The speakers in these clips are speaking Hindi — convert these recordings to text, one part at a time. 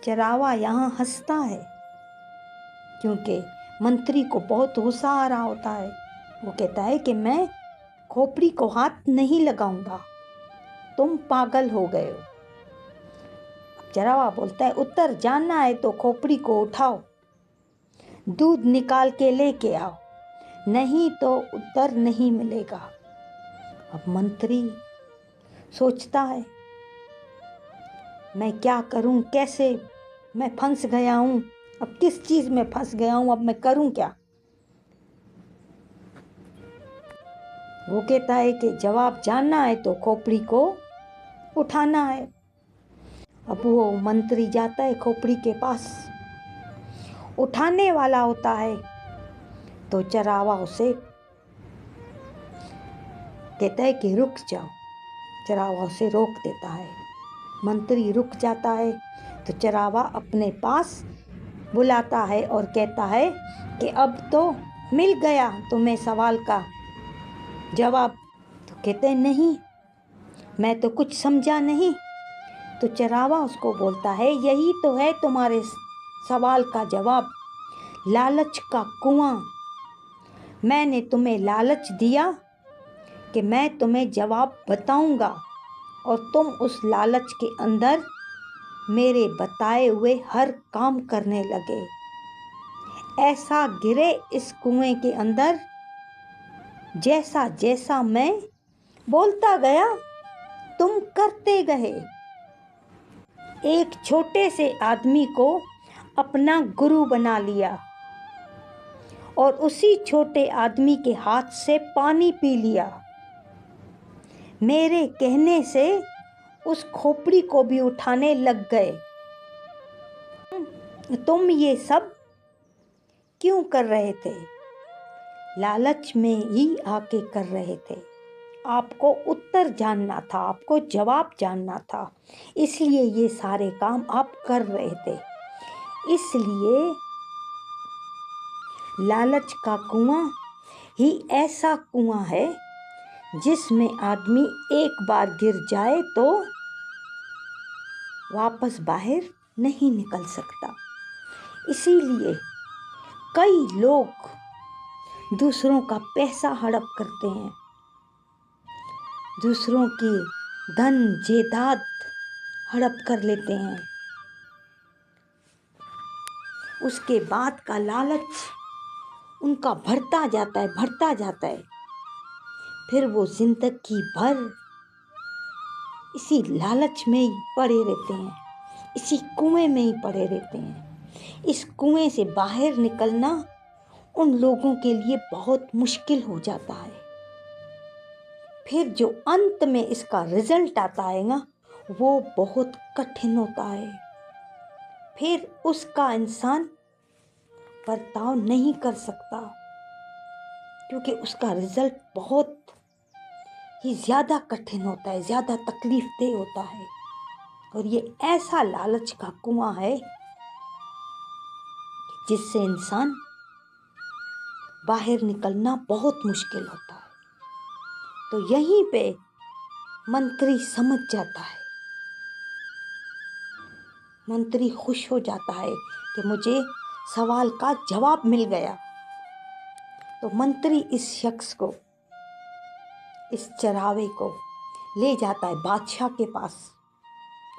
चरावा यहाँ हंसता है क्योंकि मंत्री को बहुत गुस्सा आ रहा होता है। वो कहता है कि मैं खोपड़ी को हाथ नहीं लगाऊंगा, तुम पागल हो गए हो। अब चरावा बोलता है उत्तर जानना है तो खोपड़ी को उठाओ, दूध निकाल के लेके आओ, नहीं तो उत्तर नहीं मिलेगा। अब मंत्री सोचता है मैं क्या करूं, कैसे, मैं फंस गया हूं, अब किस चीज में फंस गया हूं, अब मैं करूं क्या। वो कहता है कि जवाब जानना है तो खोपड़ी को उठाना है। अब वो मंत्री जाता है खोपड़ी के पास, उठाने वाला होता है तो चरावा उसे कहता है कि रुक जाओ। चरावा उसे रोक देता है। मंत्री रुक जाता है तो चरावा अपने पास बुलाता है और कहता है कि अब तो मिल गया तुम्हें सवाल का जवाब। तो कहते हैं नहीं, मैं तो कुछ समझा नहीं। तो चरावा उसको बोलता है यही तो है तुम्हारे सवाल का जवाब, लालच का कुआं। मैंने तुम्हें लालच दिया कि मैं तुम्हें जवाब बताऊंगा और तुम उस लालच के अंदर मेरे बताए हुए हर काम करने लगे। ऐसा गिरे इस कुएं के अंदर, जैसा जैसा मैं बोलता गया तुम करते गए। एक छोटे से आदमी को अपना गुरु बना लिया और उसी छोटे आदमी के हाथ से पानी पी लिया। मेरे कहने से उस खोपड़ी को भी उठाने लग गए। तुम ये सब क्यों कर रहे थे? लालच में ही आके कर रहे थे। आपको उत्तर जानना था, आपको जवाब जानना था, इसलिए ये सारे काम आप कर रहे थे। इसलिए लालच का कुआं ही ऐसा कुआं है जिसमें आदमी एक बार गिर जाए तो वापस बाहर नहीं निकल सकता। इसीलिए कई लोग दूसरों का पैसा हड़प करते हैं, दूसरों की धन जायदाद हड़प कर लेते हैं। उसके बाद का लालच उनका बढ़ता जाता है, बढ़ता जाता है। फिर वो जिंदगी भर इसी लालच में ही पड़े रहते हैं, इसी कुएं में ही पड़े रहते हैं। इस कुएं से बाहर निकलना उन लोगों के लिए बहुत मुश्किल हो जाता है। फिर जो अंत में इसका रिजल्ट आता है ना, वो बहुत कठिन होता है। फिर उसका इंसान बर्ताव नहीं कर सकता क्योंकि उसका रिजल्ट बहुत ही ज़्यादा कठिन होता है, ज़्यादा तकलीफदेह होता है। और ये ऐसा लालच का कुआं है जिससे इंसान बाहर निकलना बहुत मुश्किल होता है। तो यहीं पे मंत्री समझ जाता है, मंत्री खुश हो जाता है कि मुझे सवाल का जवाब मिल गया। तो मंत्री इस शख्स को, इस चरावे को ले जाता है बादशाह के पास।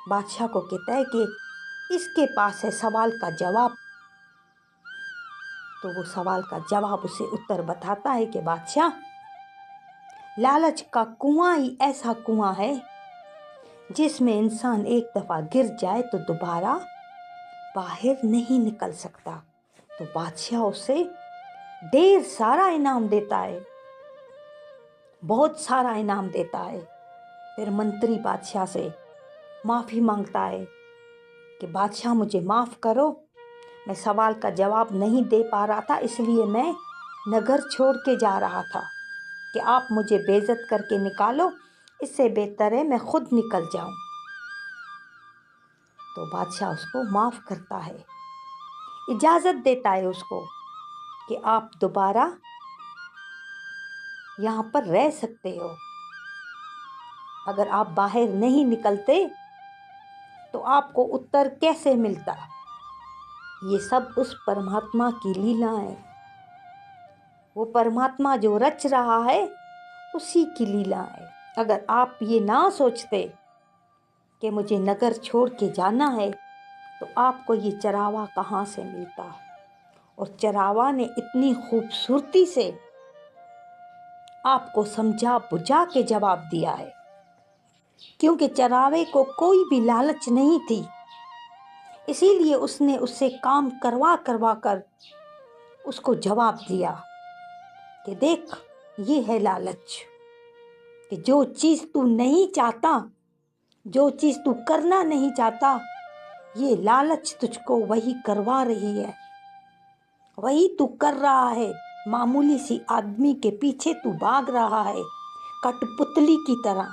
बादशाह को कहता है कि इसके पास है सवाल का जवाब। तो वो सवाल का जवाब उसे उत्तर बताता है कि बादशाह, लालच का कुआं ही ऐसा कुआं है जिसमें इंसान एक दफ़ा गिर जाए तो दोबारा बाहर नहीं निकल सकता। तो बादशाह उसे ढेर सारा इनाम देता है, बहुत सारा इनाम देता है। फिर मंत्री बादशाह से माफ़ी मांगता है कि बादशाह मुझे माफ़ करो, मैं सवाल का जवाब नहीं दे पा रहा था, इसलिए मैं नगर छोड़ के जा रहा था कि आप मुझे बेइज्जत करके निकालो, इससे बेहतर है मैं खुद निकल जाऊं। तो बादशाह उसको माफ़ करता है, इजाज़त देता है उसको कि आप दोबारा यहाँ पर रह सकते हो। अगर आप बाहर नहीं निकलते तो आपको उत्तर कैसे मिलता? ये सब उस परमात्मा की लीला है। वो परमात्मा जो रच रहा है उसी की लीला है। अगर आप ये ना सोचते कि मुझे नगर छोड़ के जाना है तो आपको ये चरावा कहाँ से मिलता। और चरावा ने इतनी खूबसूरती से आपको समझा बुझा के जवाब दिया है, क्योंकि चरावे को कोई भी लालच नहीं थी, इसीलिए उसने उससे काम करवा करवा कर उसको जवाब दिया कि देख, ये है लालच, कि जो चीज़ तू नहीं चाहता, जो चीज़ तू करना नहीं चाहता, ये लालच तुझको वही करवा रही है, वही तू कर रहा है। मामूली सी आदमी के पीछे तू भाग रहा है कठपुतली की तरह।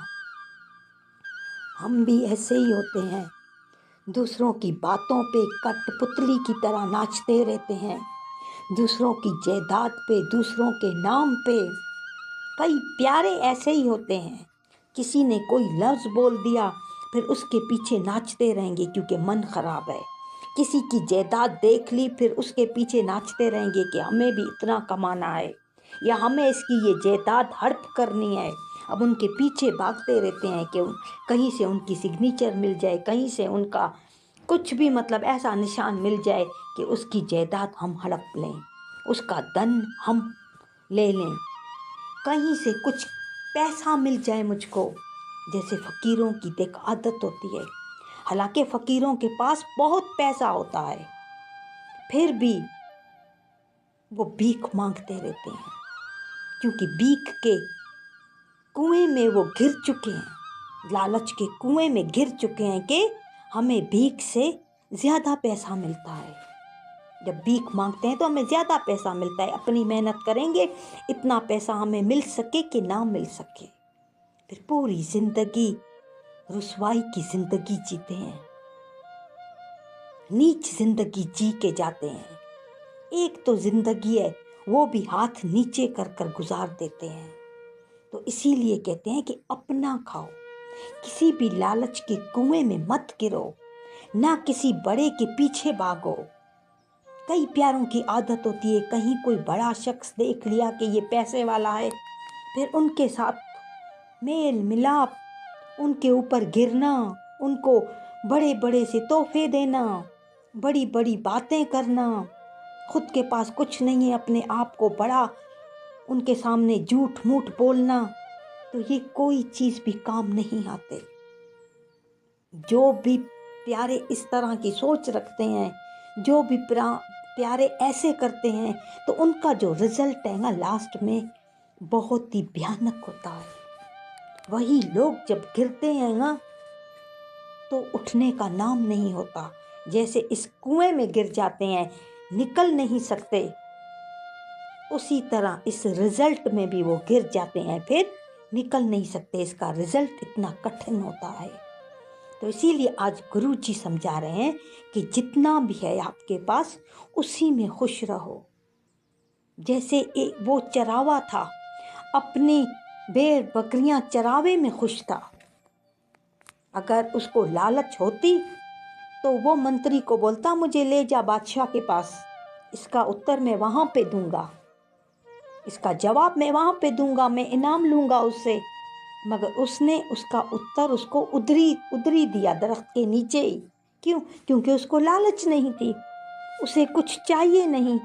हम भी ऐसे ही होते हैं, दूसरों की बातों पे कठपुतली की तरह नाचते रहते हैं, दूसरों की जायदाद पे, दूसरों के नाम पे। कई प्यारे ऐसे ही होते हैं, किसी ने कोई लफ्ज़ बोल दिया फिर उसके पीछे नाचते रहेंगे क्योंकि मन खराब है। किसी की जायदाद देख ली फिर उसके पीछे नाचते रहेंगे कि हमें भी इतना कमाना है या हमें इसकी ये जायदाद हड़प करनी है। अब उनके पीछे भागते रहते हैं कि कहीं से उनकी सिग्नेचर मिल जाए, कहीं से उनका कुछ भी मतलब ऐसा निशान मिल जाए कि उसकी जायदाद हम हड़प लें, उसका धन हम ले लें, कहीं से कुछ पैसा मिल जाए मुझको। जैसे फ़कीरों की देख आदत होती है, हालांकि फ़कीरों के पास बहुत पैसा होता है फिर भी वो भीख मांगते रहते हैं, क्योंकि भीख के कुएं में वो गिर चुके हैं, लालच के कुएं में गिर चुके हैं कि हमें भीख से ज़्यादा पैसा मिलता है। जब भीख मांगते हैं तो हमें ज़्यादा पैसा मिलता है, अपनी मेहनत करेंगे इतना पैसा हमें मिल सके कि ना मिल सके, फिर पूरी ज़िंदगी रुसवाई की ज़िंदगी जीते हैं, नीच ज़िंदगी जी के जाते हैं। एक तो ज़िंदगी है वो भी हाथ नीचे कर कर गुजार देते हैं। तो इसीलिए कहते हैं कि अपना खाओ, किसी भी लालच के कुएं में मत गिरो, ना किसी बड़े के पीछे भागो। कई प्यारों की आदत होती है, कहीं कोई बड़ा शख्स देख लिया कि ये पैसे वाला है, फिर उनके साथ मेल मिलाप, उनके ऊपर गिरना, उनको बड़े बड़े से तोहफे देना, बड़ी बड़ी बातें करना, खुद के पास कुछ नहीं है, अपने आप को बड़ा उनके सामने झूठ मूठ बोलना, तो ये कोई चीज़ भी काम नहीं आते। जो भी प्यारे इस तरह की सोच रखते हैं, जो भी प्यारे ऐसे करते हैं, तो उनका जो रिजल्ट है ना लास्ट में बहुत ही भयानक होता है। वही लोग जब गिरते हैं ना तो उठने का नाम नहीं होता। जैसे इस कुएं में गिर जाते हैं, निकल नहीं सकते, उसी तरह इस रिजल्ट में भी वो गिर जाते हैं, फिर निकल नहीं सकते। इसका रिजल्ट इतना कठिन होता है। तो इसीलिए आज गुरु जी समझा रहे हैं कि जितना भी है आपके पास उसी में खुश रहो। जैसे वो चरावा था, अपनी भेड़ बकरियां चरावे में खुश था। अगर उसको लालच होती तो वो मंत्री को बोलता मुझे ले जा बादशाह के पास, इसका उत्तर मैं वहाँ पे दूंगा, इसका जवाब मैं वहाँ पे दूंगा, मैं इनाम लूँगा उससे। मगर उसने उसका उत्तर उसको उधरी दिया, दरख्त के नीचे ही। क्यों? क्योंकि उसको लालच नहीं थी, उसे कुछ चाहिए नहीं।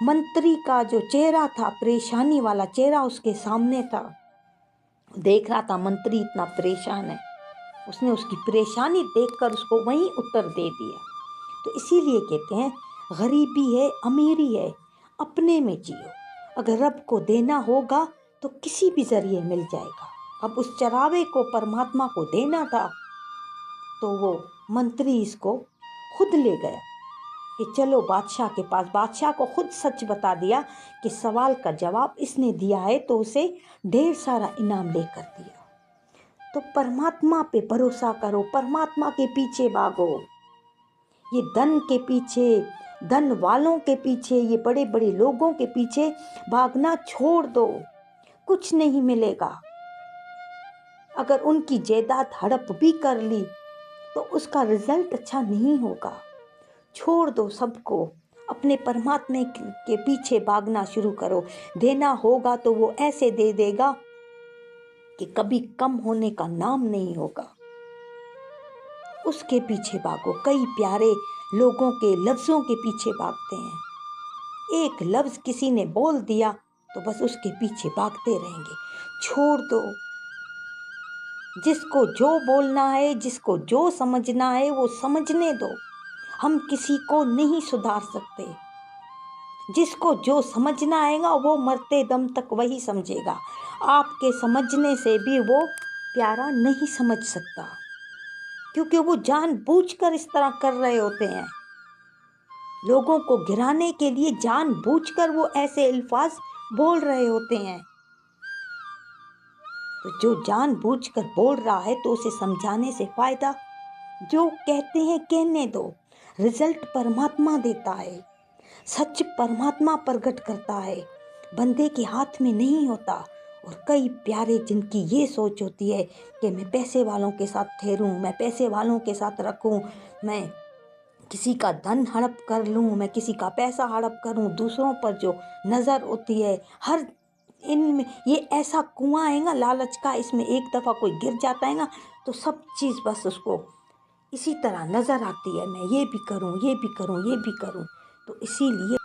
मंत्री का जो चेहरा था, परेशानी वाला चेहरा उसके सामने था, देख रहा था मंत्री इतना परेशान है, उसने उसकी परेशानी देखकर उसको वहीं उत्तर दे दिया। तो इसीलिए कहते हैं गरीबी है अमीरी है, अपने में जियो। अगर रब को देना होगा तो किसी भी जरिए मिल जाएगा। अब उस चरावे को परमात्मा को देना था तो वो मंत्री इसको खुद ले गया कि चलो बादशाह के पास। बादशाह को खुद सच बता दिया कि सवाल का जवाब इसने दिया है, तो उसे ढेर सारा इनाम लेकर दिया। तो परमात्मा पे भरोसा करो, परमात्मा के पीछे भागो। ये धन के पीछे, धन वालों के पीछे, ये बड़े बड़े लोगों के पीछे भागना छोड़ दो, कुछ नहीं मिलेगा। अगर उनकी जायदाद हड़प भी कर ली तो उसका रिजल्ट अच्छा नहीं होगा। छोड़ दो सबको, अपने परमात्मा के पीछे भागना शुरू करो। देना होगा तो वो ऐसे दे देगा कि कभी कम होने का नाम नहीं होगा। उसके पीछे भागो। कई प्यारे लोगों के लफ्ज़ों के पीछे भागते हैं। एक लफ्ज़ किसी ने बोल दिया तो बस उसके पीछे भागते रहेंगे। छोड़ दो। जिसको जो बोलना है, जिसको जो समझना है वो समझने दो। हम किसी को नहीं सुधार सकते। जिसको जो समझना आएगा वो मरते दम तक वही समझेगा। आपके समझने से भी वो प्यारा नहीं समझ सकता, क्योंकि वो जानबूझकर इस तरह कर रहे होते हैं। लोगों को गिराने के लिए जानबूझकर वो ऐसे अल्फाज बोल रहे होते हैं। तो जो जानबूझकर बोल रहा है तो उसे समझाने से फायदा। जो कहते हैं कहने दो। रिजल्ट परमात्मा देता है। सच परमात्मा प्रकट करता है, बंदे के हाथ में नहीं होता। और कई प्यारे जिनकी ये सोच होती है कि मैं पैसे वालों के साथ ठहरूं, मैं पैसे वालों के साथ रखूं, मैं किसी का धन हड़प कर लूं, मैं किसी का पैसा हड़प करूं, दूसरों पर जो नज़र होती है, हर इनमें ये ऐसा कुआं है ना लालच का, इसमें एक दफ़ा कोई गिर जाता है ना तो सब चीज़ बस उसको इसी तरह नज़र आती है। मैं ये भी करूं, ये भी करूं, ये भी करूं। तो इसीलिए